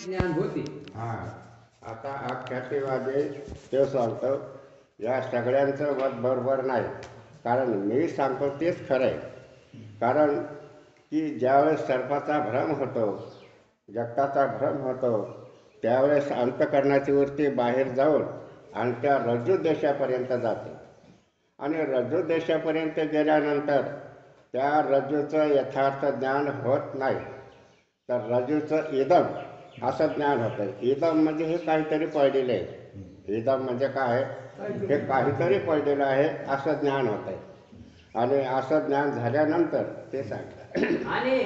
ज्ञान होते। हा, आता आख्यातिवादी ते सांगतो या सगळ्यांचं मत बरोबर नाही, कारण मी सांगतो तेच खरं आहे. कारण की ज्यावेळेस सर्पाचा भ्रम होतो, जगताचा भ्रम होतो, त्यावेळेस अंतःकरणाची वृत्ती बाहेर जाऊन आणि त्या रज्जू देशापर्यंत जाते. आणि रज्जू देशापर्यंत गेल्यानंतर त्या रज्जूचं यथार्थ ज्ञान होत नाही, तर रज्जूचं इदम असं ज्ञान होतं. इदम म्हणजे हे काहीतरी पडलेलं आहे. इदम म्हणजे काय? हे काहीतरी पडलेलं आहे असं ज्ञान होतंय. आणि असं ज्ञान झाल्यानंतर ते सांगतात. आणि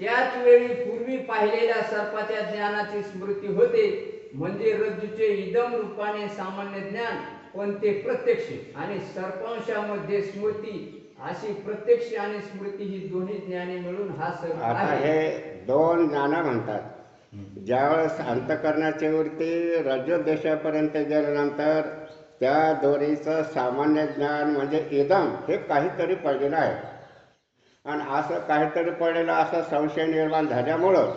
त्याच वेळी पूर्वी पाहिलेल्या सर्पाच्या ज्ञानाची स्मृती होते, म्हणजे रज्जूचे इदम रूपाने सामान्य ज्ञान, पण ते प्रत्यक्ष आणि सर्पांशामध्ये स्मृती, अशी प्रत्यक्ष आणि स्मृती ही दोन्ही ज्ञाने मिळून हा सर्प आता आहे. हे दोन ज्ञानं म्हणतात. ज्यावेळेस अंतःकरणाची वृत्ती रज्जू देशापर्यंत गेल्यानंतर त्या दोरीचं सामान्य ज्ञान म्हणजे इदम हे काहीतरी पडलेलं आहे. आणि असं काहीतरी पडलेलं असा संशय निर्माण झाल्यामुळं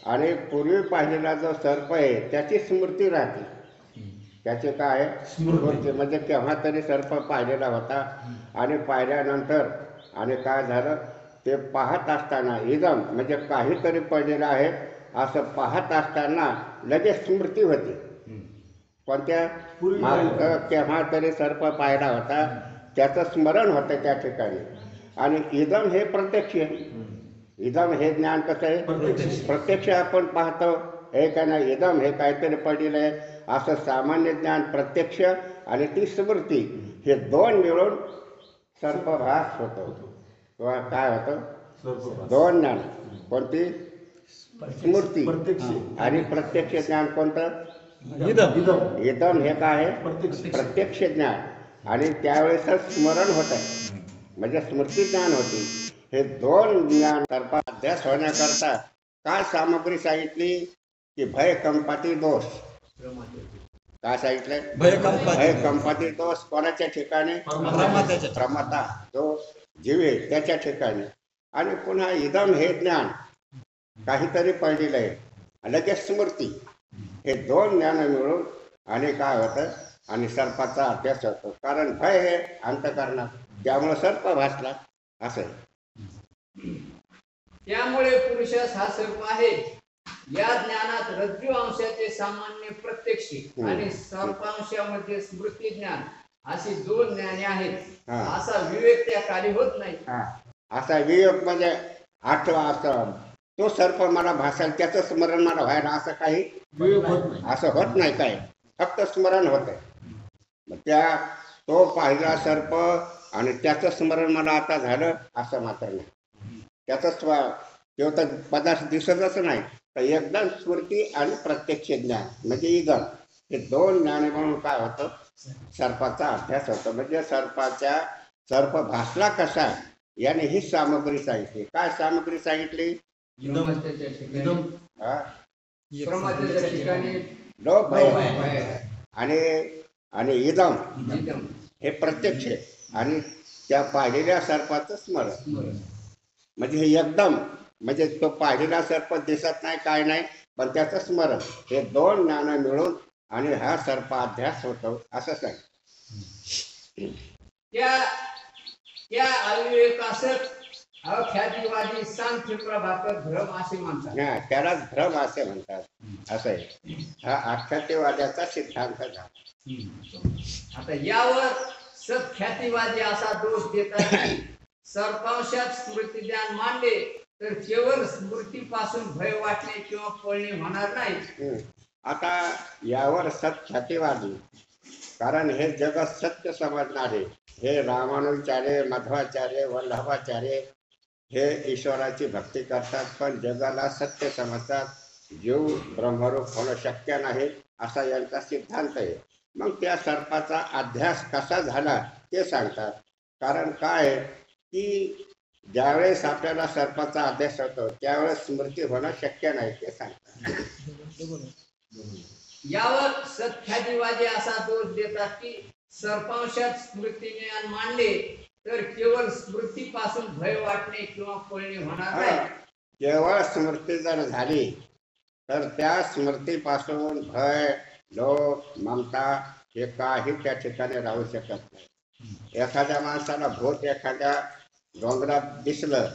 आणि पूर्वी पाहिलेला जो सर्प आहे त्याची स्मृती राहते. त्याचे काय स्मृती म्हणजे केव्हा तरी सर्प पाहिलेला होता आणि पाहिल्यानंतर आणि काय झालं ते पाहत असताना इदम म्हणजे काहीतरी पडलेलं आहे असं पाहत असताना लगेच स्मृती होती. कोणत्या केव्हा तरी सर्प पाहिला होता त्याचं स्मरण होतं त्या ठिकाणी. आणि इदम हे प्रत्यक्ष आहे. इदम हे ज्ञान कसं आहे? प्रत्यक्ष आपण पाहतो हे काय नाही. इदम हे काहीतरी पडलेलं आहे असं सामान्य ज्ञान प्रत्यक्ष आणि ती स्मृती हे दोन मिळून सर्पभास होतो किंवा काय होतं? दोन ज्ञान. कोणती? स्मृती आणि प्रत्यक्ष ज्ञान कोणतं? इदम हे काय आहे? प्रत्यक्ष ज्ञान. आणि त्यावेळेसच स्मरण होत आहे म्हणजे स्मृती ज्ञान होती. हे दोन ज्ञान सर्पा अभ्यास होण्याकरता काय सामग्री सांगितली? की भय कंपाती दोष. काय सांगितलंय? भय कंपाती दोष कोणाच्या ठिकाणी? प्रमता जो जीवे त्याच्या ठिकाणी. आणि पुन्हा इदम हे ज्ञान काहीतरी पडलेलं आहे लगेच स्मृती. हे दोन ज्ञान मिळून आणि काय होतं? आणि सर्पाचा अभ्यास होतो. कारण भय हे अंतःकरणात, त्यामुळे सर्प भासला असं आहे. त्यामुळे पुरुषास हा सर्प आहे. या ज्ञानात रज्जू अंशाचे सामान्य प्रत्यक्ष आणि सर्पांशामध्ये स्मृती ज्ञान अशी दोन ज्ञाने आहेत. असा विवेक त्या काली होत नाही. असा विवेक म्हणजे आठवा असं तो सर्प मला भासाल त्याचं स्मरण मला व्हायला असं काही असं होत नाही. काय फक्त स्मरण होत आहे. त्या तो पाहिला सर्प आणि त्याचं स्मरण मला आता झालं असं मात्र नाही. त्याचं तो तर पदार्थ दिसतच नाही. तर एकदम स्मृती आणि प्रत्यक्ष ज्ञान म्हणजे इदम हे दोन ज्ञाने म्हणून काय होतं? सर्पाचा अभ्यास होतो. म्हणजे सर्प भासला कसा याने ही सामग्री सांगितली. काय सामग्री सांगितली? आणि आणि इदम हे प्रत्यक्ष आणि त्या पाहिलेल्या सर्पाचं स्मरण. म्हणजे हे एकदम म्हणजे तो पाहिलेला सर्प दिसत नाही काय नाही, पण त्याचं स्मरण. हे दोन ज्ञान मिळून आणि हा सर्पाध्यास होतो असं सांग. त्या अविवेकासच अख्यातिवादी सांख्य प्रभाकर भ्रम असे म्हणतात. त्यालाच भ्रम असे म्हणतात. असं आहे. हा आख्यातिवाद्याचा सिद्धांत झाला. आता यावर सख्यातिवादी असा दोष देतात की सर्पांशात स्मृती ज्ञान मांडले तर केवळ स्मृतीपासून भय वाटणे किंवा पळणे होणार नाही. आता यावर सख्यातिवादी, कारण हे जगत सत्य समजणारे, हे रामानुजाचार्य, मध्वाचार्य, वल्लभाचार्य हे ईश्वराची भक्ती करतात, पण जगाला सत्य समजतात. जीव ब्रह्मरूप होणं शक्य नाही असा यांचा सिद्धांत आहे. मग त्या सर्पाचा अध्यास कसा झाला ते सांगतात. कारण काय की ज्यावेळेस आपल्याला सर्पाचा अध्यास होतो त्यावेळेस स्मृती होणं शक्य नाही ते सांगतात. यावर सख्यातिवादी असा दोष देतात की सर्पांशात स्मृती ज्ञान मांडले तर केवळ स्मृतीपासून भय वाटणे किंवा पळणे होणार नाही. केवळ स्मृती जर झाली तर त्या स्मृतीपासून भय, लोभ, ममता हे काही त्या ठिकाणी राहू शकत नाही. एखाद्या माणसाला भूत एखाद्या डोंगरात दिसलं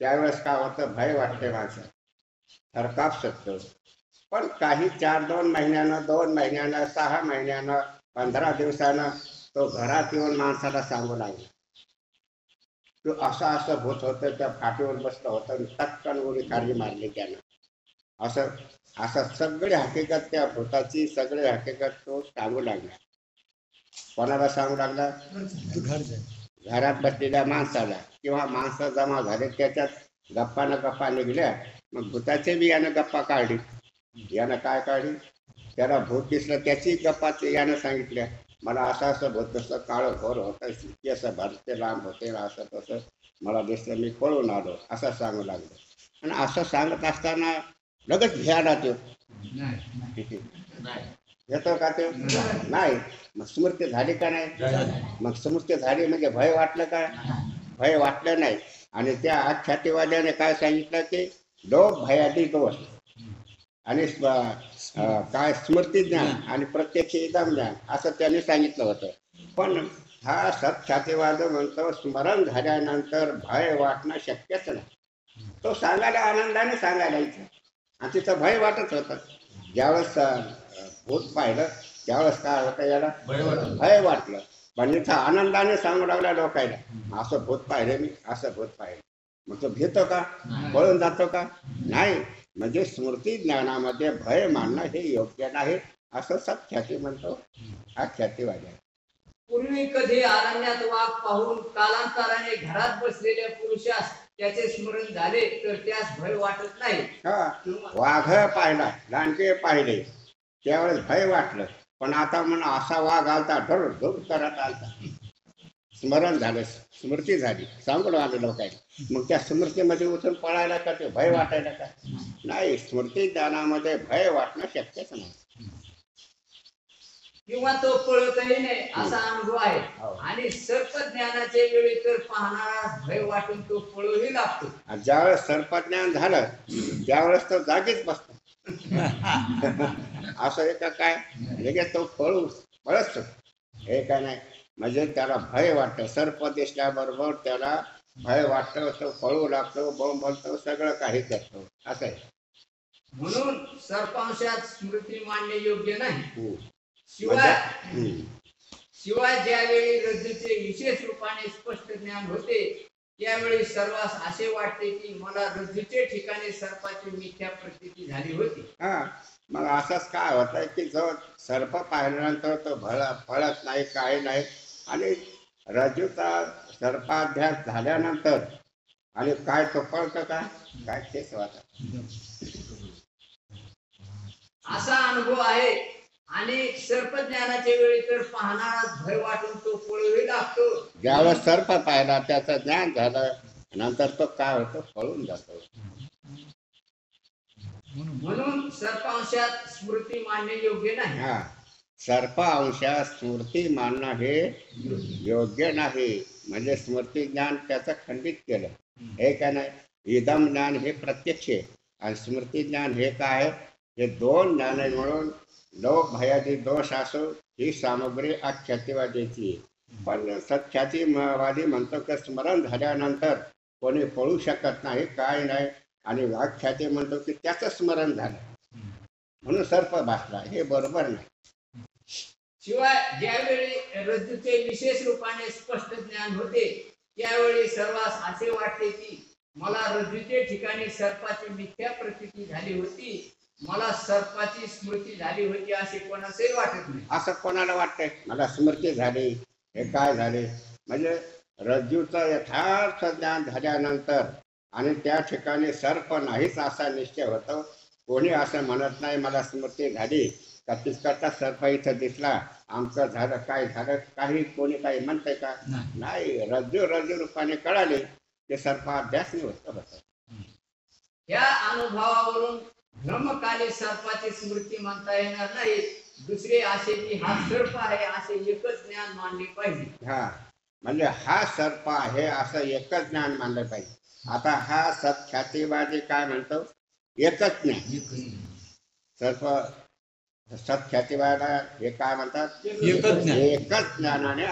त्यावेळेस काय होतं, भय वाटते, माणसं थरकाप शकतो. पण काही 4-2 महिन्यानं, 2 महिन्यानं, 6 महिन्यानं, 15 दिवसानं तो घरात येऊन माणसाला सांगू लागला, तो असं असं होत होतं, त्या फाटीवर बसलं होतं आणि टक्कन उडी खाली मारली त्यानं. असं असं सगळी हकीकत त्या भूताची, सगळी हकीकत तो सांगू लागला. कोणाला सांगू लागला? घरात बसलेल्या माणसाला. किंवा माणसं जमा झाले त्याच्यात गप्पा न गप्पा निघल्या. मग भूताचे बी यानं गप्पा काढली. यानं काय काढली? त्याला भूत दिसलं त्याची गप्पा यानं सांगितल्या, मला असं असं भूत दिसलं, काळं घोर होतं, केस भरते, लांब होते, असं तसं मला दिसलं, मी पळून आलो, असं सांगू लागलं. आणि असं सांगत असताना लगेच भ्याला तो येतो का ते? नाही. मग स्मृती झाली का नाही? मग स्मृती झाली म्हणजे भय वाटलं का? भय वाटलं नाही. आणि त्या आख्यातीवाद्याने काय सांगितलं की लोभ भयादी दोष आणि काय स्मृती ज्ञान आणि प्रत्यक्ष इदम ज्ञान असं त्यांनी सांगितलं होतं. पण हा सत्ख्यातीवाद म्हणतो स्मरण झाल्यानंतर भय वाटणं शक्यच नाही. तो सांगायला आनंदाने सांगायला इथं आणि तिथं भय वाटत होतं. ज्यावेळेस भूत पाहिलं त्यावेळेस काय होतं, याला भय वाटलं. पण इथं आनंदाने सांगू लागला लोकायला, असं भूत पाहिलं मी, असं भूत पाहिलं. मग तो भेटतो का? पळून जातो का? नाही. म्हणजे स्मृती ज्ञानामध्ये भय मानणं हे योग्य नाही असं सत्ख्याती म्हणतो, आख्यातीवादी. पूर्वी कधी अरण्यात वाघ पाहून कालांतराने घरात बसलेल्या पुरुषास त्याचे स्मरण झाले तर त्यास भय वाटत नाही. हा, वाघ पाहिला, लांडगे पाहिले त्यावेळेस भय वाटलं. पण आता म्हणून असा वाघ आलता, ढोर ढोर करत आलता, स्मरण झालं, स्मृती झाली, सांगून आलं लोकांनी. मग त्या स्मृतीमध्ये उठून पळायला का, ते भय वाटायला का? नाही. स्मृती ज्ञानामध्ये भय वाटणं शक्यच नाही. किंवा तो पळतही नाही असा अनुभव आहे. आणि सर्प ज्ञानाच्या वेळी तर पाहणारा भय वाटून तो पळूही लागतो. ज्यावेळेस सर्पज्ञान झालं त्यावेळेस तो जागीच बसतो. असं आहे का काय? लगेच तो पळत हे काय नाही. म्हणजे त्याला भय वाटतं. सर्प दिसल्याबरोबर त्याला भय वाटतं, तो पळू लागतो, बोलतो, सगळं काही करतो. असं आहे. म्हणून सर्पांशात स्मृती मानणे योग्य नाही. शिवाय शिवाय ज्यावेळी रज्जूचे विशेष रूपाने स्पष्ट ज्ञान होते त्यावेळी सर्वांस असे वाटते की मला रज्जूचे ठिकाणी सर्पाची मिथ्या प्रतीती झाली होती. हा, मग असंच काय होतं की जो सर्प पाहिल्यानंतर तो फळत नाही, काही नाही. आणि रज्जूचा सर्पाध्यास झाल्यानंतर आणि काय तो पळतं का? काय तेच वाटत. असा अनुभव आहे. आणि सर्पज्ञानाच्या वेळी तर पाहणारा भय वाटून तो पळूही लागतो. ज्यावेळेस सर्प पाहिला, त्याचं ज्ञान झालं, नंतर तो काय होतो, पळून जातो. म्हणून सर्पांशात स्मृती मानणे योग्य नाही. हा, सर्प अंशात स्मृती मानणं हे योग्य नाही. म्हणजे स्मृती ज्ञान त्याचं खंडित केलं, हे काय नाही. इदम ज्ञान हे प्रत्यक्ष आहे आणि स्मृती ज्ञान हे काय आहे, हे दोन ज्ञान मिळून लोभ भयादी दोष असो ही सामग्री आख्यातीवादीची. पण सत्ख्यातीवादी म्हणतो की स्मरण झाल्यानंतर कोणी पळू शकत नाही, काय नाही. आणि आख्याती म्हणतो की त्याचं स्मरण झालं म्हणून सर्प भासला, हे बरोबर नाही. शिवाय ज्यावेळी रज्जूचे विशेष रूपाने स्पष्ट ज्ञान होते त्यावेळी सर्वांस असे वाटते की मला रज्जूचे ठिकाणी सर्पाची मिथ्या प्रतीती झाली होती, मला सर्पाची स्मृती झाली होती असे कोणासही वाटत नाही. असं कोणाला वाटतंय मला स्मृती झाली, हे काय झाले? म्हणजे रज्जूचं यथार्थ ज्ञान झाल्यानंतर आणि त्या ठिकाणी सर्प नाहीच असा निश्चय होतो. कोणी असं म्हणत नाही मला स्मृती झाली का तिसकरता सर्प इथं दिसला, आमचं झालं, काय झालं, काही कोणी काही म्हणतंय का? नाही. रज्जू रूपाने कळाले ते सर्पाध्यास होतं. या अनुभवावरून ब्रह्मकाली सर्पाची स्मृती म्हणता येणार नाही. दुसरे असे की हा सर्प आहे असे एकच ज्ञान मानले पाहिजे. हा, म्हणजे हा सर्प आहे असं एकच ज्ञान मानलं पाहिजे. आता हा सत्ख्यातीवादी काय म्हणतो, एकच ज्ञान. सर्प सत्ख्यातीवाला हे काय म्हणतात, एकच ज्ञान. एकच ज्ञानाने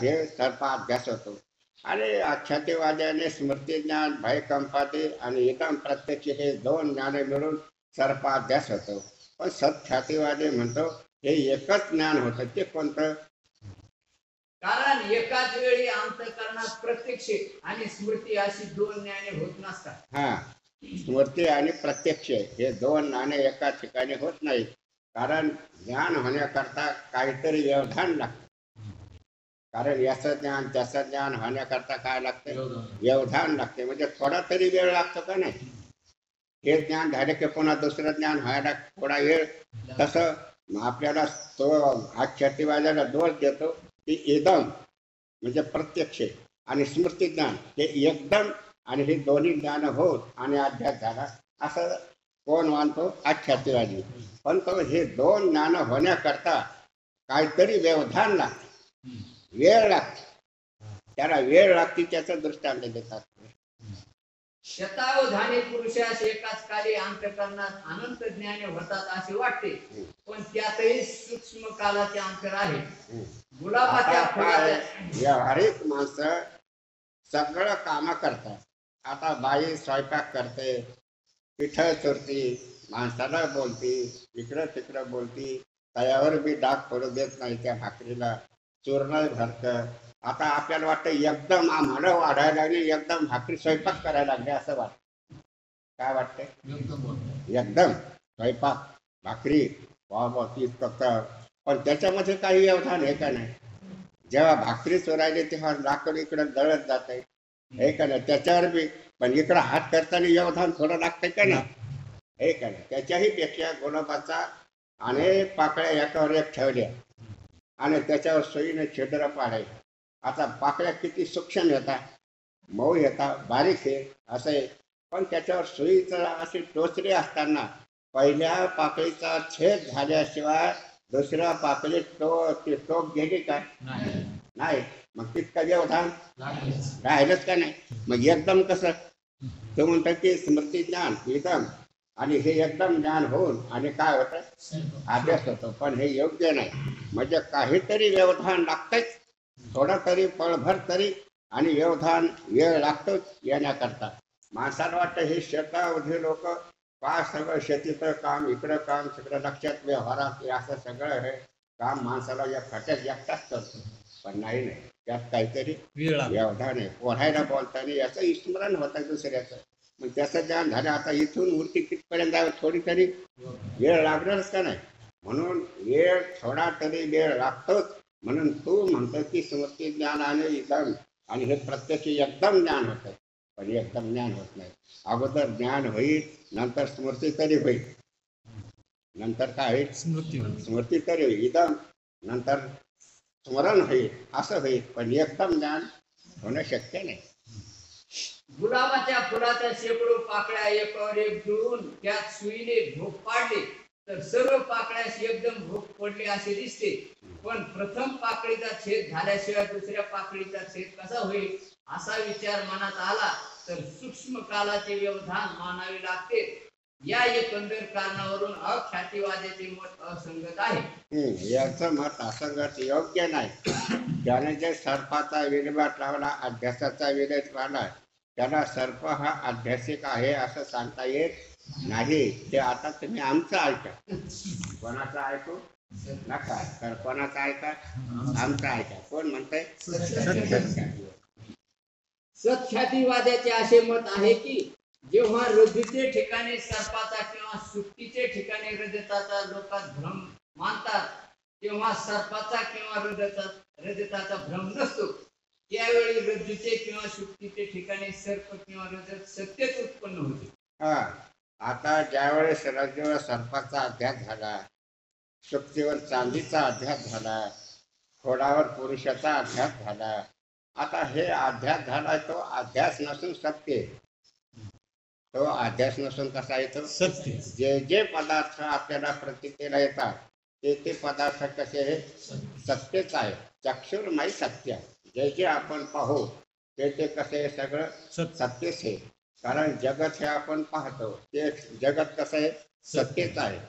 हे सर्प अभ्यास होतो. आणि ख्यातीवाद्याने स्मृती ज्ञान, भय कंपाती आणि एकदम प्रत्यक्ष हे दोन ज्ञाने मिळून सर्प अभ्यास होतो. पण सत्ख्यातीवादी म्हणतो हे एकच ज्ञान होतं. ते कोणतं? कारण एकाच वेळी अंतःकरणात प्रत्यक्ष आणि स्मृती अशी दोन ज्ञाने होत नसतात. हा, स्मृती आणि प्रत्यक्ष हे दोन ज्ञाने एका ठिकाणी होत नाहीत. कारण ज्ञान होण्याकरता काहीतरी व्यवधान लागतं. कारण याचं ज्ञान त्याचं ज्ञान होण्याकरता काय लागतं? व्यवधान लागते. म्हणजे थोडा तरी वेळ लागतो का नाही? हे ज्ञान झाले की पुन्हा दुसरं ज्ञान व्हायला थोडा वेळ. तसं आपल्याला तो आख्यातीवाल्याला दोष देतो की एकदम म्हणजे प्रत्यक्ष आणि स्मृती ज्ञान हे एकदम आणि हे दोन्ही ज्ञान होत आणि अध्यास झाला असं कोण मानतो? आख्यातीवादी. पण तो हे दोन ज्ञान होण्याकरता काहीतरी व्यवधान लागते, वेळ लागते. त्याला वेळ लागते त्याचं दृष्टांत देतात. शतावधानी पुरुषास एकाच काली अंतःकरणात अनंत ज्ञाने होतात असे वाटते, पण त्यातही सूक्ष्म कालाचे अंतर आहे. गुलाबाच्या आता काय, फुलाच्या व्यावहारिक माणसं सगळं काम करतात. आता बाई स्वयंपाक करते, पिठं चुरती, माणसाला बोलती, इकडं तिकडं बोलती, तयावर बी डाग पडू देत नाही त्या भाकरीला, चूर्ण भरतं. आता आपल्याला वाटतं एकदम आम्हाला वाढायला लागली, एकदम भाकरी स्वयंपाक करायला लागले असं वाटतं. काय वाटतंय? एकदम स्वयंपाक भाकरी वा वा ती इतकं. पण त्याच्यामध्ये काही व्यवधान आहे का नाही? जेव्हा भाकरी चोरायली तेव्हा लाकड इकडं जळत जात आहे, हे का नाही? त्याच्यावर बी पण इकडं हात करताना व्यवधान थोडं लागतंय का नाही? हे का नाही? त्याच्याही पेक्षा गुलाबाचा अनेक पाकळ्या एकावर एक ठेवल्या आणि त्याच्यावर सुईने छिद्र पाडाय. आता पाकळ्या किती सूक्ष्म येतात, मऊ येतात, बारीक आहे असं आहे. पण त्याच्यावर सुईचं अशी टोचरी असताना पहिल्या पाकळीचा छेद झाल्याशिवाय दुसऱ्या पाकळीत ती टोक गेली काय? नाही. मग तितकं व्यवधान राहिलंच का नाही? मग एकदम कसं? तो म्हणतात की स्मृती ज्ञान एकदम आणि हे एकदम ज्ञान होऊन आणि काय होतं? अभ्यास होतो. पण हे योग्य नाही. म्हणजे काहीतरी व्यवधान लागतंच, थोडा तरी पळभर तरी, आणि व्यवधान वेळ लागतोच येण्याकरता. माणसाला वाटतं हे शेतावधी लोक काय सगळं शेतीचं काम, इकडं काम, तिकडं लक्षात व्यवहारात हे असं सगळं हे काम माणसाला या खट्यात एकटाच करतो. पण नाही, त्यात काहीतरी व्यवधान आहे. पोहायला बोलताना याचं स्मरण होतं दुसऱ्याचं. मग त्याचं ज्ञान झालं. आता इथून मूर्ती कितपर्यंत जावं थोडी तरी वेळ लागणारच का नाही? म्हणून वेळ थोडा तरी वेळ लागतोच. म्हणून तू म्हणतो की स्मृती ज्ञान आणि एकदम आणि हे प्रत्यक्ष एकदम ज्ञान होतं. पण एकदम ज्ञान होत नाही. अगोदर ज्ञान होईल, नंतर स्मृती तरी होईल, नंतर काय होईल? स्मृती तरी होईल, एकदम नंतर स्मरण होईल, असं होईल. पण एकदम ज्ञान होणं शक्य नाही. गुलाबाच्या फुलाच्या शेकडो पाकळ्या एकावर एक जुळून त्यात सुईने भोक पाडले तर सर्व पाकळ्यास एकदम भोक पडले असे दिसते. पण प्रथम पाकळीचा छेद झाल्याशिवाय दुसऱ्या पाकळीचा छेद कसा होईल असा विचार मनात आला तर सूक्ष्म कालाचे व्यवधान मानावे लागते. या एकंदर कारणावरून अख्यातीवाद्याचे मत असंगत आहे. याचं मत असंगत योग्य नाही. त्याने जे सर्पाचा विल्हेवाट लावला, अभ्यासाचा विलेख लावला, त्याला सर्प हा अभ्यासिक आहे असं सांगता येत नाही. ते आता तुम्ही आमचं ऐका. कोणाचं ऐकू नका. तर कोणाचं ऐका? आमचं ऐका. कोण म्हणतंय? सत्ख्यातीवाद्याचे असे मत आहे की जेव्हा रज्जूचे ठिकाणी सर्पाचा किंवा सुट्टीचे ठिकाणी रजताचा लोक भ्रम मानतात तेव्हा सर्पाचा किंवा रजताचा भ्रम नसतो. त्यावेळी रज्जूचे किंवा सुट्टीचे ठिकाणी सर्प किंवा रजत सत्यच उत्पन्न होते. आता ज्यावेळेस रज्जूवर सर्पाचा अध्यास झाला, सुट्टीवर चांदीचा अध्यास झाला, खोडावर पुरुषाचा अध्यास झाला. आता हे अध्यास झाला, तो अध्यास नसून सत्य आहे. तो अध्यास नसून कसा येतो? सत्य. जे जे पदार्थ आपल्याला प्रतीकेला येतात ते पदार्थ कसे आहे? सत्यच आहे. चक्षुर्मय सत्य. जे जे आपण पाहू ते कसे आहे? सगळं सत्यच आहे. कारण जगत हे आपण पाहतो ते जगत कसं आहे? सत्यच आहे.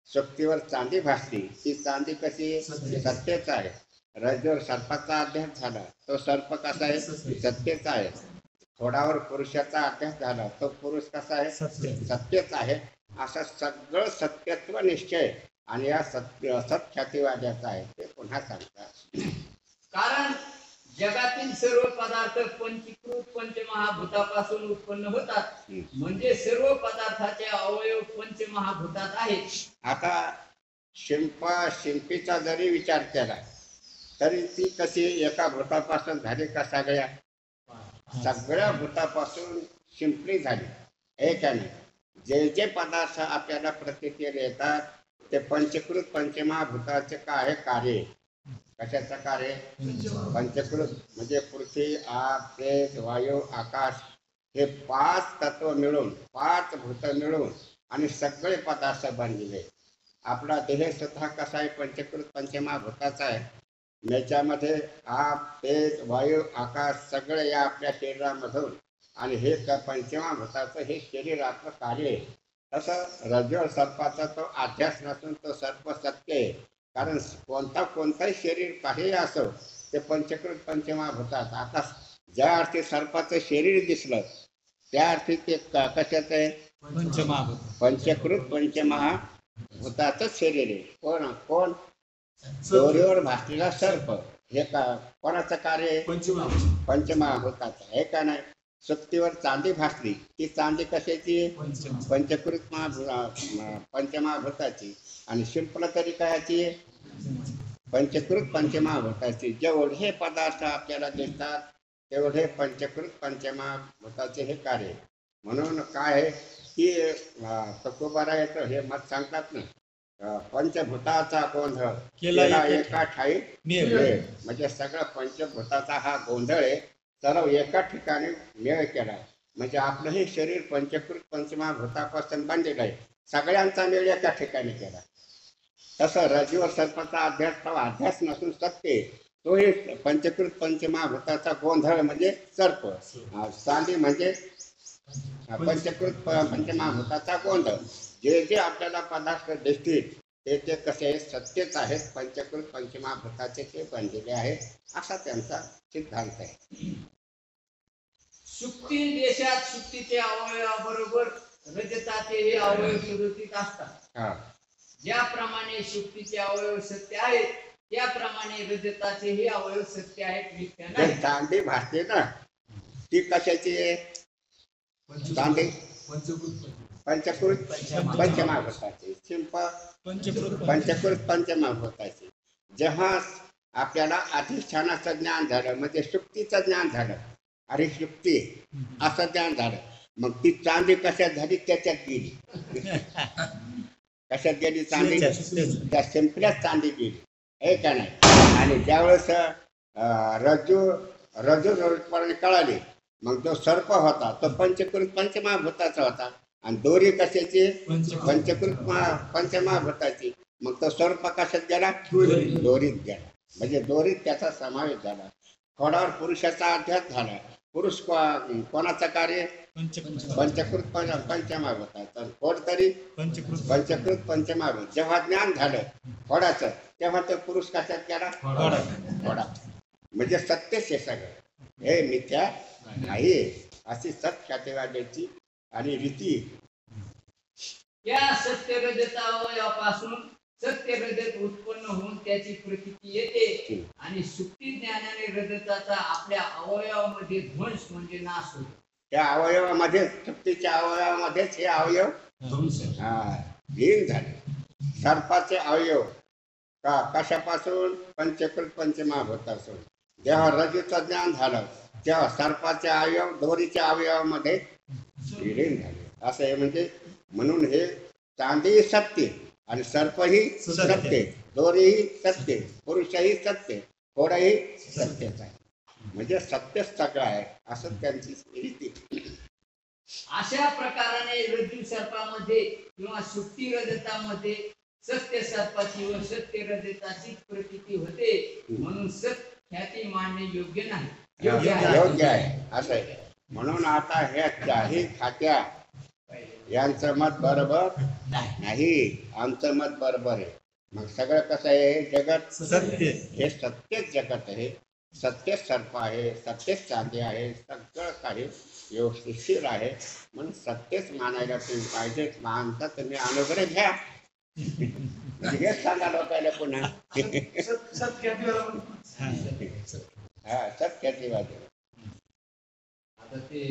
सुप्तीवर चांदी भासली, ती चांदी कशी आहे? सत्यच आहे. रज्जूवर सर्पाचा अभ्यास झाला, तो सर्प कसा आहे? सत्यच आहे. घोडावर पुरुषाचा अभ्यास झाला, तो पुरुष कसा आहे? सत्यच आहे. असं सगळं सत्यत्व निश्चय आणि या सत्य असत्ख्यातीवाद्याचा आहे ते पुन्हा सांगतात. कारण जगातील सर्व पदार्थ पंचीकृत पंचमहाभूतापासून उत्पन्न होतात, म्हणजे सर्व पदार्थाचे अवयव पंचमहाभूतात आहेत. आता शिंपीचा जरी विचार केला तरी ती कशी एका भूतापासून झाली का? सगळ्या भूतापासून शिंपली झाली, हे का नाही? जे जे पदार्थ आपल्याला प्रतिक्रिया येतात ते पंचकृत पंचमहाभूताचे काय आहे? कार्य. कशाचं कार्य? पंचकृत म्हणजे पृथ्वी, आग, तेज, वायू, आकाश, हे 5 तत्व मिळून, 5 भूत मिळून आणि सगळे पदार्थ बनलेले. आपला देह सुद्धा कसा आहे? पंचकृत पंचमहाभूताचा आहे. याच्यामध्ये आग, तेज, वायू, आकाश सगळे या आपल्या शरीरामधून, आणि हे पंचमहाभूताचं हे शरीराचं कार्य आहे. तसं रज्जू सर्पाचा तो अध्यास नसून तो सर्प सत्य आहे. कारण कोणताही शरीर काही असो ते पंचकृत पंचमहाभूतात. आता ज्या अर्थी सर्पाचं शरीर दिसलं त्या अर्थी ते कशाचं आहे? पंचकृत पंचमहाभूताचंच शरीर आहे. कोण? दोरीवर भासलेला सर्प, हे का कोणाचं कार्य आहे? पंचमहाभूताचं, हे का नाही? सुप्तीवर चांदी भासली, ती चांदी कशाची? पंचकृत पंचमहाभूताची. आणि शिंपला तरी कायची? पंचकृत पंचमहाभूताची. जेवढे पदार्थ आपल्याला दिसतात तेवढे पंचकृत पंचमहाभूताचे हे कार्य. म्हणून काय आहे की तुकोबारा येतं हे मत सांगतात ना, पंचभूताचा गोंधळ केला एका ठाई मेळ. म्हणजे सगळं पंचभूताचा हा गोंधळ आहे, सर्व एका ठिकाणी मेळ केला. म्हणजे आपलं हे शरीर पंचकृत पंचमहाभूतापासून बनलेलं आहे, सगळ्यांचा मेळ एका ठिकाणी केला. तसं रज्जूवर सर्पाचा अध्यास नसून सत्य, तो हे पंचकृत पंचमहाभूताचा गोंधळ म्हणजे सर्प. चांदी म्हणजे पंचकृत पंचमहाभूताचा गोंधळ. जे जे आपल्याला पदार्थ दिसतील ते कसे सत्यच आहेत, पंचकृत पंचमहाभूताचे ते बनलेले आहेत, असा त्यांचा सिद्धांत आहे. सुप्ती देशात सुप्तीचे अवयवाबरोबर रजताचे हे अवयव सुरक्षित असतात. ज्याप्रमाणे सुप्तीचे अवयव सत्य आहेत त्याप्रमाणे रजताचे हे अवयव सत्य आहेत, मिथ्या नाही. चांदी भासते ना, ती कशाची आहे? चांदी पंचकृत पंचमहाभूताची. शिंप पंचकृत पंचमहाभूताची. जेव्हा आपल्याला अधिष्ठानाचं ज्ञान झालं म्हणजे सुप्तीचं ज्ञान झालं, अरे सुप्ती असं ज्ञान झालं, मग ती चांदी कशात झाली? त्याच्यात गेली. कशात गेली चांदी? त्या शिंपल्यात चांदी गेली, हे का नाही? आणि ज्यावेळेस रज्जू कळाली, मग जो सर्प होता तो पंचकृत पंचमहाभूताचा होता. आणि दोरी कशाची? पंचकृत पंचमहाभूताची. मग तो सर्प कशात गेला? दोरीत गेला. म्हणजे दोरीत त्याचा समावेश झाला. घोडावर पुरुषाचा अध्यास झाला. पुरुष कोणाचं कार्य? पंचकृत पंचमहाभूताचा. घोड तरी पंचकृत पंचमहाभूत. जेव्हा ज्ञान झालं घोडाचं तेव्हा तो पुरुष कशात गेला? घोडा. म्हणजे सत्यच हे सगळं, हे मिथ्या नाही, अशी सत्ख्यातीवाद्याची आणि रीती. या सत्य रजता अवयवापासून सत्य रजत उत्पन्न होऊन त्याची प्रतीती येते आणि सुप्ती ज्ञानाने रजताचा आपल्या अवयवामध्ये ध्वंस म्हणजे नाश होतो. त्या अवयवामध्ये, सुप्तीच्या अवयवामध्येच हे अवयव लीन झाले. सर्पाचे अवयव कशापासून? पंचकृत पंचमहाभूतापासून. जेव्हा रजूचं ज्ञान झालं तेव्हा सर्पाचे अवयव दोरीच्या अवयवामध्ये लीन झाले. असं आहे. म्हणजे म्हणून हे चांदी सत्य आणि सर्पही सत्य, दोरीही सत्य, पुरुषही सत्य, घोडाही सत्यच आहे. म्हणजे सत्यच सगळं आहे असं त्यांची रीती. अशा प्रकाराने रज्जू सर्पामध्ये किंवा सुप्ती रजतामध्ये सत्य सर्पाची व सत्य रजताची प्रतीती होते. म्हणून सत्य मानणे योग्य नाही. योग्य आहे असं आहे. म्हणून आता ह्या चाही खात्या यांचं मत बरोबर नाही, आमचं मत बरोबर आहे. मग सगळं कसं आहे, जगत सत्य हे सत्यच जगत आहे, सत्यच सर्प आहे, सत्यच चांदी आहे, सगळं काही व्यवस्थिशीर आहे. म्हणून सत्यच मानायला तुम्ही पाहिजे. मानता तुम्ही अनुग्रह घ्या. हेच सांगा लोकांना पुन्हा. हा, सत्याची आता ते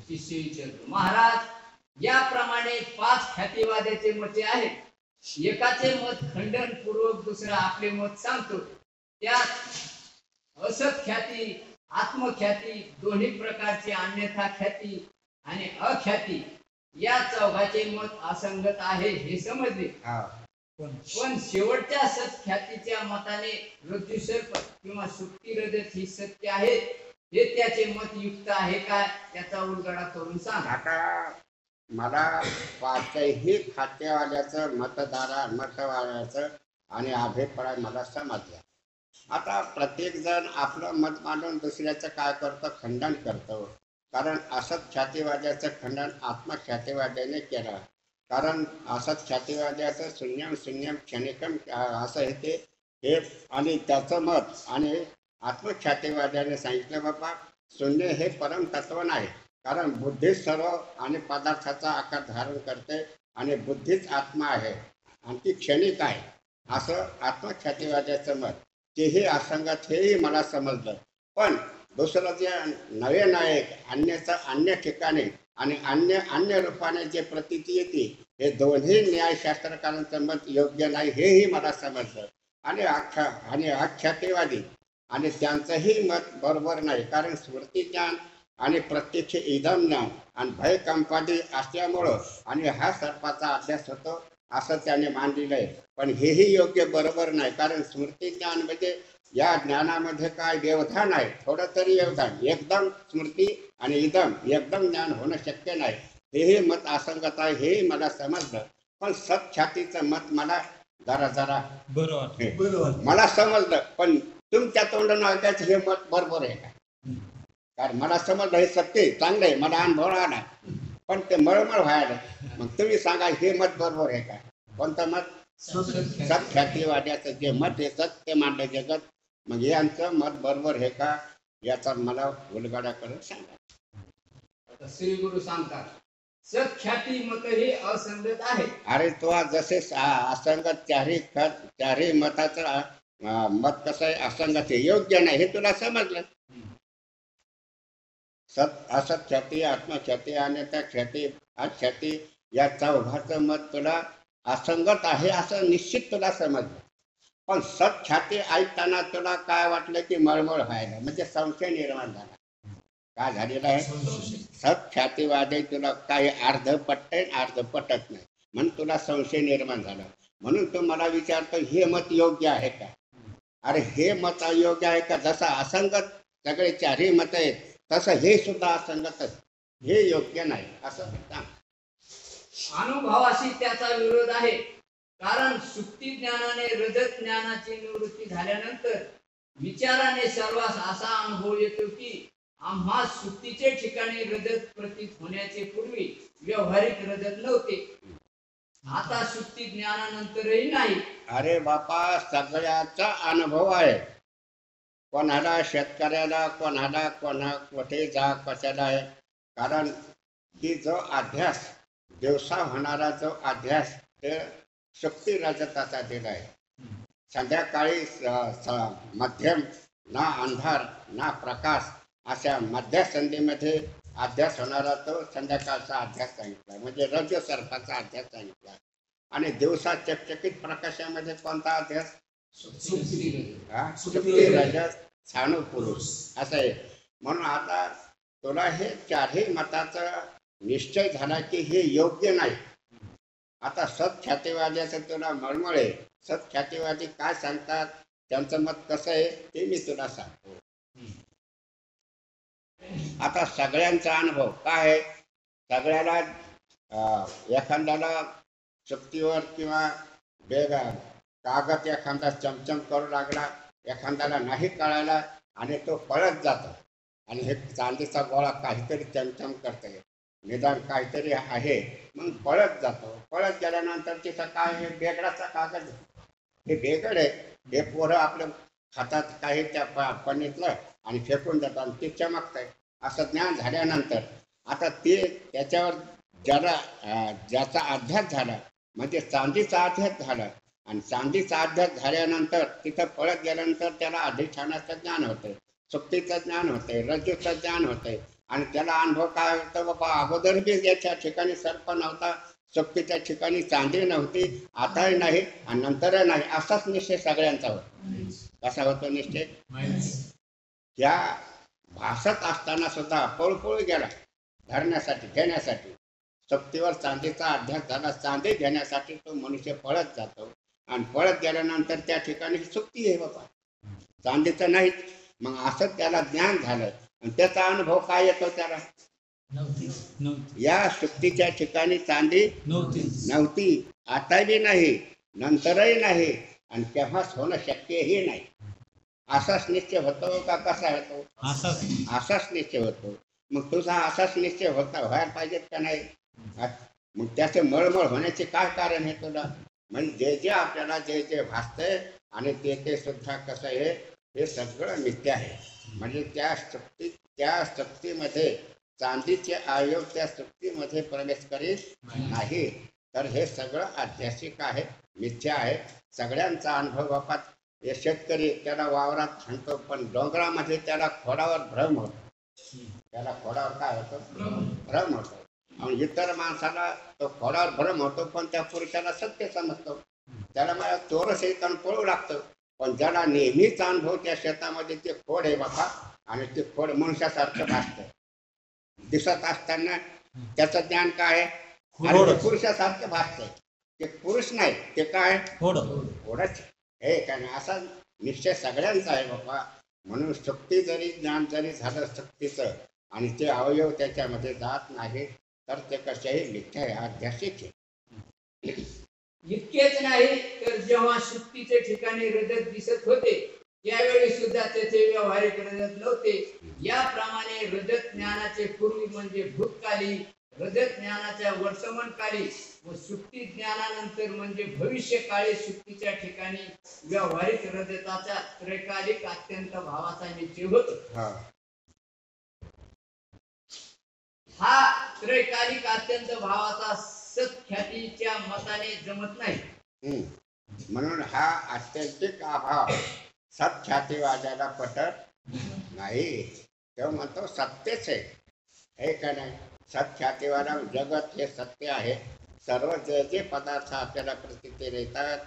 शिष्य विचारतो, महाराज याप्रमाणे 5 ख्यातीवाद्याचे मते आहेत. एकाचे मत खंडन पूर्वक दुसरा आपले मत सांगतो. त्यात असत ख्याती, आत्मख्याती, दोन्ही प्रकारची अन्यथा ख्याती आणि अख्याती या चौघाचे मत असंगत आहे हे समजले. पण शेवटच्या सत्ख्यातीच्या मताने रज्जू सर्प किंवा सुप्ती रजत ही सत्य आहेत हे त्याचे मत युक्त आहे का, त्याचा उलगडा करून सांग. आता मला पाचही खातेवाल्याचं मतवाल्याचं आणि अभिप्राय मला समजला. आता प्रत्येक जण आपलं मत मांडून दुसऱ्याचं काय करतं, खंडन करतो. कारण असत ख्यातीवाद्याचं खंडन आत्मख्यातीवाद्याने केलं. कारण असत ख्यातीवाद्याचं शून्यम शून्यम क्षणिकम असं आहे ते हे, आणि त्याचं मत आणि आत्मख्यातीवाद्याने सांगितलं, बाबा शून्य हे परम तत्व नाही. कारण बुद्धी सर्व आणि पदार्थाचा आकार धारण करते आणि बुद्धीच आत्मा आहे आणि ती क्षणिक आहे, असं आत्मख्यातीवाद्याचं मत. तेही असंगत हेही मला समजलं. पण दुसरं जे नवे नायक अन्य ठिकाणी आणि अन्य रूपाने जे प्रतीती येते, हे दोन्ही न्यायशास्त्रकारांचं मत योग्य नाही हेही मला समजलं. आणि आख्यातीवादी आणि त्यांचंही मत बरोबर नाही. कारण स्मृती ज्ञान आणि प्रत्यक्ष इदम ज्ञान आणि भयकंपादी असल्यामुळं आणि हा सर्पाचा अभ्यास होतो असं त्याने मांडलेलं आहे. पण हेही योग्य बरोबर नाही. कारण स्मृती ज्ञान म्हणजे या ज्ञानामध्ये काय व्यवधान आहे, थोडं तरी व्यवधान. एकदम स्मृती आणि इदम एकदम ज्ञान होणं शक्य नाही. हेही मत असंगत आहे हेही मला समजलं. पण सत्ख्यातीचं मत मला जरा बरोबर मला समजलं. पण तुमच्या तोंडानं ऐकायचं हे मत बरोबर आहे का? कारण मला समजलं हे सत्य चांगलं आहे, मला अनुभव आला, पण ते मळमळ व्हायला. मग तुम्ही सांगा हे मत बरोबर आहे का? कोणतं मत? सत्ख्यातीवाद्याचं जे मत आहे, सत्य मांडलं जगत, मग यांचं मत बरोबर आहे का याचा मला उलगडा करून सांगा. आता श्री गुरु सांगतात, सत्ख्याती मत हे असंगत आहे. अरे तो जसे असंगत चारही मताचं मत कसं आहे, असंगत आहे, योग्य नाही, हे तुला समजलं. असत ख्याती, आत्मख्याती आणि त्या ख्याती अख्याती या चौघाचं मत तुला असंगत आहे असं निश्चित तुला समजलं. पण सत्ख्याती ऐकताना तुला काय वाटलं की मळमळ व्हायला, म्हणजे संशय निर्माण झाला. काय झालेलं आहे? सत्ख्यातीवादी तुला काही अर्ध पटतंय अर्ध पटत नाही, म्हणून तुला संशय निर्माण झाला. म्हणून तू मला विचारतो हे मत योग्य आहे का? अरे हे मत अयोग्य आहे का? जसं असंगत सगळे चारही मत आहेत तसं हे सुद्धा असंगतच, हे योग्य नाही असं सांग. अनुभवाशी त्याचा विरोध आहे. कारण सुप्ती ज्ञानाने रजत ज्ञानाची निवृत्ती झाल्यानंतर विचाराने सर्वांस असा अनुभव येतो की आम्हा सुप्तीचे ठिकाणी रजत प्रतीत होण्याचे पूर्वी व्यवहारिक रजत नव्हते, आता सुप्ती ज्ञानानंतरही नाही. अरे बापा, सगळ्याचा अनुभव आहे. कोणाला शेतकऱ्याला, कोणाला कुठे जा कशाला आहे. कारण की जो अध्यास दिवसा होणारा जो अध्यास ते सुप्ती रजताचा दिला आहे. संध्याकाळी मध्यम ना अंधार ना प्रकाश अशा मध्य संधीमध्ये अध्यास होणारा तो संध्याकाळचा अध्यास सांगितला, म्हणजे रज सर्पाचा अध्यास सांगितला. आणि दिवसा चकचकीत प्रकाशामध्ये कोणता अध्यास? सुप्ती रजत छाणू पुरुष असं आहे. म्हणून आता तुला हे चारही मताचा निश्चय झाला की हे योग्य नाही. आता सत्ख्यातीवाद्याचं तुला मळमळ आहे. सत्ख्यातीवादी काय सांगतात, त्यांचं मत कसं आहे ते मी तुला सांगतो. आता सगळ्यांचा अनुभव काय आहे, सगळ्याला एखाद्याला चुक्तीवर किंवा कागद एखादा चमचम करू लागला, एखाद्याला नाही कळायला आणि तो पळत जातो आणि हे चांदीचा गोळा काहीतरी चमचम करते. निदान काहीतरी आहे, मग पळत जातो. पळत गेल्यानंतर तिथं काय आहे, बेगडाचा कागद आहे. हे बेगड आहे, हे पोरं आपलं खातात काही त्या पणीतलं आणि फेकून देतात आणि ते चमकतंय असं ज्ञान झाल्यानंतर आता ते त्याच्यावर ज्याला ज्याचा अभ्यास झाला म्हणजे चांदीचा अभ्यास झाला आणि चांदीचा अभ्यास झाल्यानंतर तिथं पळत गेल्यानंतर त्याला अधिष्ठानाचं ज्ञान होतंय, सुप्तीचं ज्ञान होतंय, रज्जूचं ज्ञान होतंय आणि त्याला अनुभव काय होतो, बाबा अगोदर बी याच्या ठिकाणी सर्प नव्हता, सुप्तीच्या ठिकाणी चांदी नव्हती, आताही नाही आणि नंतरही नाही, असाच निश्चय सगळ्यांचा होतो. कसा होतो निश्चय? या भासत असताना सुद्धा पळपळ गेला धरण्यासाठी घेण्यासाठी. सक्तीवर चांदीचा अभ्यास झाला, चांदी घेण्यासाठी तो मनुष्य पळत जातो आणि पळत गेल्यानंतर त्या ठिकाणी सुक्ती आहे बाबा, चांदीचं नाही. मग असं त्याला ज्ञान झालं आणि त्याचा अनुभव काय येतो त्याला, या सुक्तीच्या ठिकाणी चांदी नव्हती, आता बी नाही, नंतरही नाही आणि तेव्हाच होणं शक्यही नाही. असाच निश्चय होतो का कसा होतो? असाच निश्चय होतो. मग तुझा असाच निश्चय व्हायला पाहिजेत का नाही? मग त्याचे मळमळ होण्याचे काय कारण आहे तुला? म्हणजे जे जे आपल्याला जे जे भासतंय आणि ते सुद्धा कसं आहे, हे सगळं मिथ्या आहे. म्हणजे त्या शक्तीमध्ये चांदीचे अवयव त्या शक्तीमध्ये प्रवेश करीत नाही. तर हे सगळं आध्यात्मिक आहे, मिथ्या आहे. सगळ्यांचा अनुभव बापात. हे शेतकरी त्याला वावरात हाणतो पण डोंगरामध्ये त्याला खोडावर भ्रम होतो. त्याला खोडावर काय होतं? भ्रम होतो. आणि इतर माणसाला तो खोडावर भ्रम होतो पण त्या पुरुषाला सत्य समजतो. त्याला मला चोरस येताना पळू लागतं. पण ज्याला नेहमीच अनुभव त्या शेतामध्ये ते खोड आहे बाबा आणि ते खोड मनुष्यासारखं भासतं. दिसत असताना त्याचं ज्ञान काय आहे? आणि ते पुरुषासारखं भासतंय. ते पुरुष नाही, ते काय? खोडच हे काय नाही. असा निश्चय सगळ्यांचा आहे बाबा. म्हणून शक्ती जरी ज्ञान जरी झालं शक्तीचं आणि ते अवयव त्याच्यामध्ये जात नाही तर ते कशाही मिथ्या आहे, आध्यात्मिक आहे. इतकेच नाही तर जेव्हा शुक्तीच्या ठिकाणी रजत दिसत होते त्यावेळी सुद्धा त्याचे व्यावहारिक रजत नव्हते. याप्रमाणे रजत ज्ञानाचे पूर्वी म्हणजे भूतकाली, रजत ज्ञानाच्या वर्तमानकाली व सुक्ती ज्ञानानंतर म्हणजे भविष्यकाळी शुक्तीच्या ठिकाणी व्यावहारिक रजताचा त्रैकालिक अत्यंत भावाचा निश्चय होतो. हा त्रैकालिक अत्यंत भावाचा सत्ख्यातीच्या मताने जमत नाही. म्हणून हा आत्यंतिक अभाव सत्ख्यातीवाद्याला पटत नाही. तो म्हणतो सत्यच आहे, हे का नाही? सत्ख्यातीवादा जगत हे सत्य आहे. सर्व जे जे पदार्थ आपल्याला प्रतीत येतात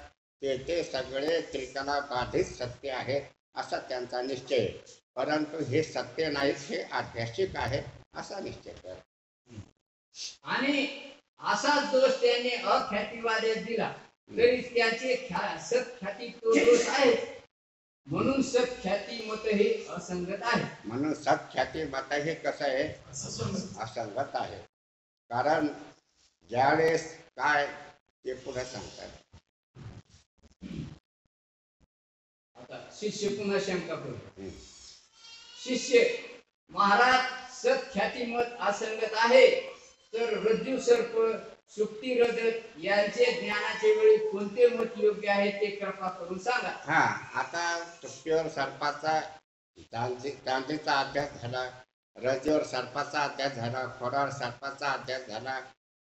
ते सगळे त्रिकला बाधित सत्य आहे असा त्यांचा निश्चय. परंतु हे सत्य नाही, हे आध्यात्मिक आहे असा निश्चय कर. आणि असाच दोष त्यांनी अख्यातीवाद्यास दिला तरी त्याचे सत्ख्याती तो दोष आहे. म्हणून सत्ख्याती मत हे असंगत आहे. म्हणून सत्ख्याती मत हे कसं आहे? असंगत आहे. कारण ज्यावेळेस काय ते पुढे सांगतात. आता शिष्य पुन्हा शंका करतो. शिष्य, महाराज सत्ख्याती मत असंगत आहे तर रज्जू सर्प, सुप्ती रजत यांचे ज्ञानाचे वेळी कोणते मत योग्य आहे ते कृपा करून सांगा. आता सुप्तीवर सर्पाचा चांदीचा अभ्यास झाला, रज्जूवर सर्पाचा अभ्यास झाला, खोडावर सर्पाचा अभ्यास झाला.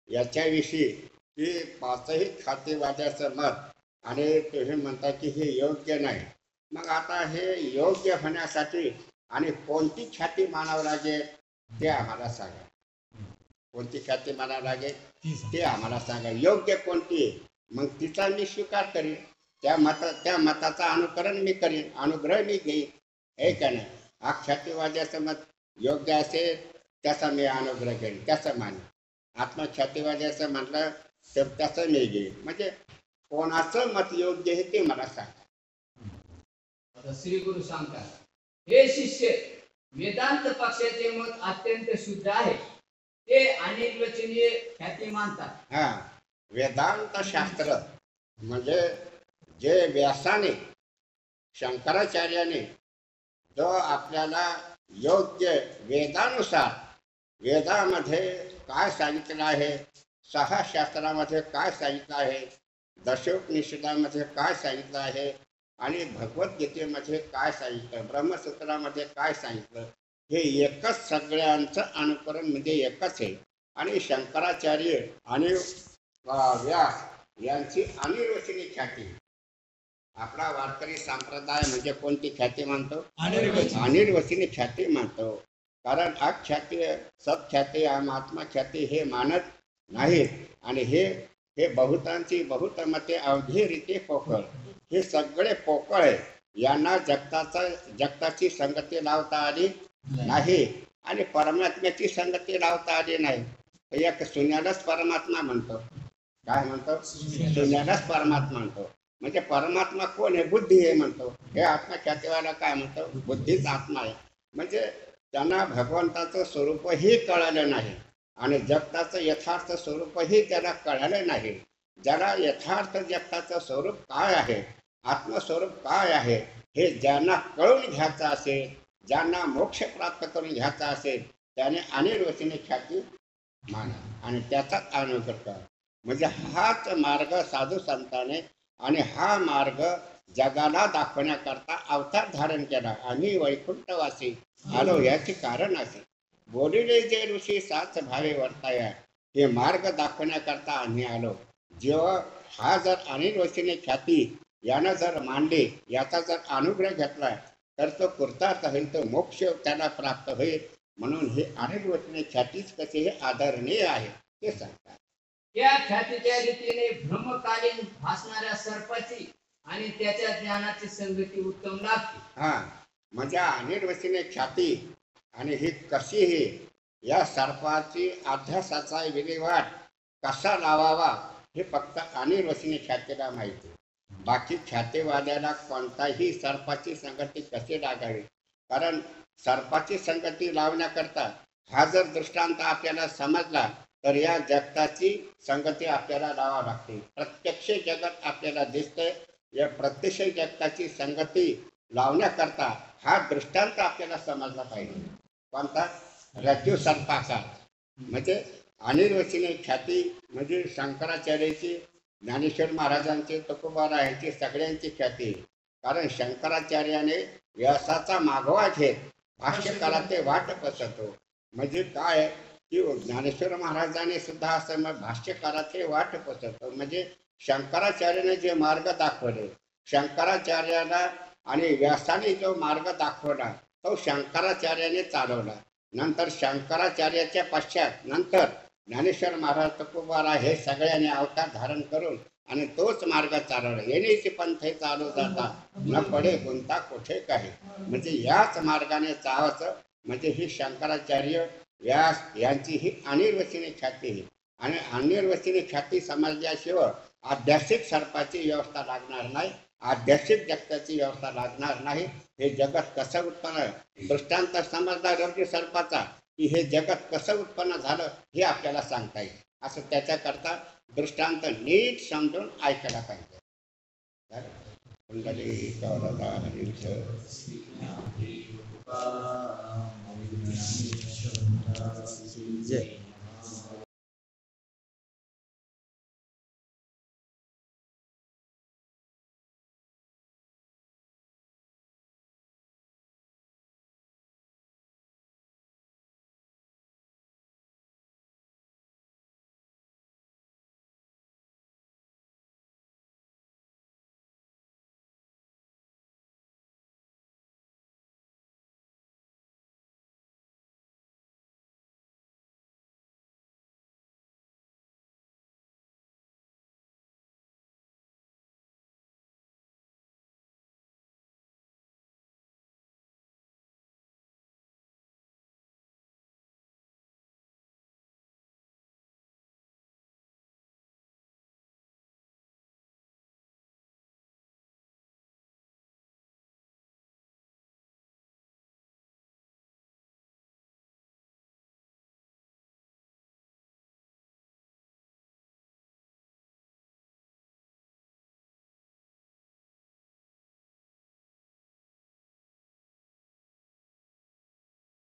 याच्याविषयी की पाचही ख्यातीवाद्याचं मत आणि तुम्ही म्हणता की हे योग्य नाही. मग आता हे योग्य होण्यासाठी आणि कोणती ख्याती मानावं लागेल ते आम्हाला सांगा. कोणती ख्याती मानावं लागेल ते आम्हाला सांगा. योग्य कोणती, मग तिचा मी स्वीकार करीन. त्या मताचा अनुकरण मी करीन, अनुग्रह मी घेईन, हे का नाही? हा ख्यातीवाद्याचं मत योग्य असेल त्याचा मी अनुग्रह घेईन, त्याचं मानेन. आत्मख्यातीवाद्याचं म्हटलं तर त्याचं मी घेईन. म्हणजे कोणाचं मत योग्य आहे ते मला सांगा. आता श्री गुरु सांगतात, हे शिष्य, वेदांत पक्षाचे मत अत्यंत शुद्ध आहे. ते अनिर्वचनीय ख्याती मानतात. वेदांत शास्त्र म्हणजे जे व्यासाने, शंकराचार्याने जो आपल्याला योग्य वेदानुसार वेदामध्ये काय सांगितलं आहे, 6 शास्त्रामध्ये काय सांगितलं आहे, दशोपनिषदामध्ये काय सांगितलं आहे आणि भगवद्गीतेमध्ये काय सांगितलं, ब्रह्मसूत्रामध्ये काय सांगितलं, हे एकच सगळ्यांचं अनुकरण म्हणजे एकच आहे. आणि शंकराचार्य आणि व्यास यांची अनिर्वचनीय ख्याती. आपला वारकरी संप्रदाय म्हणजे कोणती ख्याती मानतो? अनिर्वचनीय ख्याती मानतो. कारण अख्याती, सत्ख्याती, आत्मा ख्याती हे मानत नाहीत. आणि हे हे बहुतांची बहुतमते अवधी रीती पोकळ, हे सगळे पोकळ आहे. यांना जगताची संगती लावता आली नाही आणि परमात्म्याची संगती लावता आली नाही. एक शून्यालाच परमात्मा म्हणतो. काय म्हणतो? शून्यालाच परमात्मा म्हणतो. म्हणजे परमात्मा कोण आहे? बुद्धी आहे म्हणतो. हे आत्मख्यातीवाला काय म्हणतो? बुद्धीच आत्मा आहे. म्हणजे त्यांना भगवंताचं स्वरूपही कळालं नाही आणि जगताचं यथार्थ स्वरूपही त्याला कळालं नाही. ज्याला यथार्थ जगताचं स्वरूप काय आहे, आत्मस्वरूप काय आहे, हे ज्यांना कळून घ्यायचं असेल, ज्यांना मोक्ष प्राप्त करून घ्यायचा असेल, त्याने अनिर्वचनीय ख्याती माना आणि त्याचाच अनुकरण करा. म्हणजे हाच मार्ग साधू संतांनी आणि हा मार्ग जगाला दाखवण्याकरता अवतार धारण केला. आम्ही वैकुंठवासी आलो याचे कारण असे. बोलिले जे ऋषी साच भावे वर्ताया, हे मार्ग दाखवण्याकरता आम्ही आलो. जेव्हा हा जर अनिर्वचनीय ख्याती यानं जर मांडली, याचा जर अनुग्रह घेतला, तर तो कृतार्थ होईल, तो मोक्ष त्याला प्राप्त होईल. म्हणून हे अनिर्वचनीय ख्यातीच कसे हे आदरणीय आहे ते सांगतात. या ख्यातीच्या रीतीने ब्रह्मकालीन भासणाऱ्या सर्पाची आणि त्याच्या ज्ञानाची संगती उत्तम लागते. म्हणजे अनिर्वचनीय ख्याती आणि ही कशी ही या सर्पाची अध्यासाचा विल्हेवाट कसा लावावा हे फक्त अनिर्वचनीय ख्यातीला माहिती. बाकी ख्यातीवाद्याला कोणताही सर्पाची संगती कशी लागावी, कारण सर्पाची संगती लावण्याकरता हा जर दृष्टांत आपल्याला समजला तर या जगताची संगती आपल्याला लावावी लागते. प्रत्यक्ष जगत आपल्याला दिसतंय, या प्रत्यक्ष जगताची संगती लावण्याकरता हा दृष्टांत आपल्याला समजला पाहिजे. कोणता? रज्जू सर्पाकार. म्हणजे अनिर्वचनीय ख्याती म्हणजे शंकराचार्याची, ज्ञानेश्वर महाराजांची, तुकोबारायांची, सगळ्यांची ख्याती. कारण शंकराचार्याने व्यासाचा मागोवा घेत भाष्यकाराचे वाट पसरतो. म्हणजे काय की ज्ञानेश्वर महाराजांनी सुद्धा असं भाष्यकाराचे वाट पसरतो. म्हणजे शंकराचार्याने जे मार्ग दाखवले, शंकराचार्याला आणि व्यासाने जो मार्ग दाखवला तो शंकराचार्याने चालवला. नंतर शंकराचार्याच्या पश्चात नंतर ज्ञानेश्वर महाराज, तुकोबारा हे सगळ्यांनी अवतार धारण करून आणि तोच मार्ग चालवला. येणेची पंथे चालू जाता न पडे गुंता कुठे काही. म्हणजे याच मार्गाने चालायचं. म्हणजे ही शंकराचार्य, व्यास यांची ही अनिर्वचनीय ख्याती आहे. आणि अनिर्वचनीय ख्याती समजल्याशिवाय आध्यात्मिक सर्पाची व्यवस्था लागणार नाही, आध्यात्मिक जगताची व्यवस्था लागणार नाही. हे जगत कसं उत्पन्न, दृष्टांत समजला रज्जू सर्पाचा की हे जगत कसं उत्पन्न झालं हे आपल्याला सांगता येईल. असं त्याच्याकरता दृष्टांत नीट समजून ऐकायला पाहिजे. जय